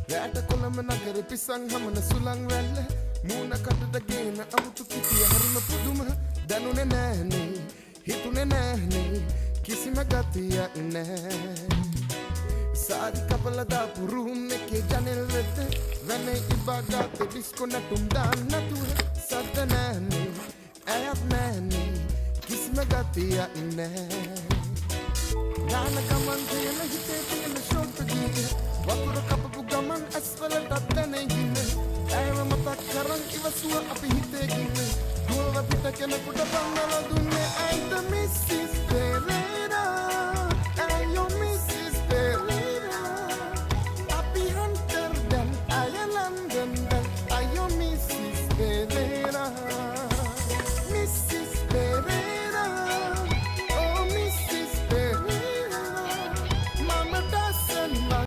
රැට කොළඹ නගර පිසං හමන සුළං වැල්ල මූණ කටට ගේන අමුතු කිතිය හරිම පුදුම දැනුනේ නෑනේ හිතුනේ නෑනේ කිසිම ගතියක් නෑ සාරි කපල දාපු රූම් එකේ ජනෙල් වෙත වැනේ ඉබාගාත ඩිස්කෝ නටුම් දාන්න නැතුව සද්ද නෑනේ ඇයක් නෑනේ කිසිම ගතියක් නෑ දාන කමන් කියන හිතේ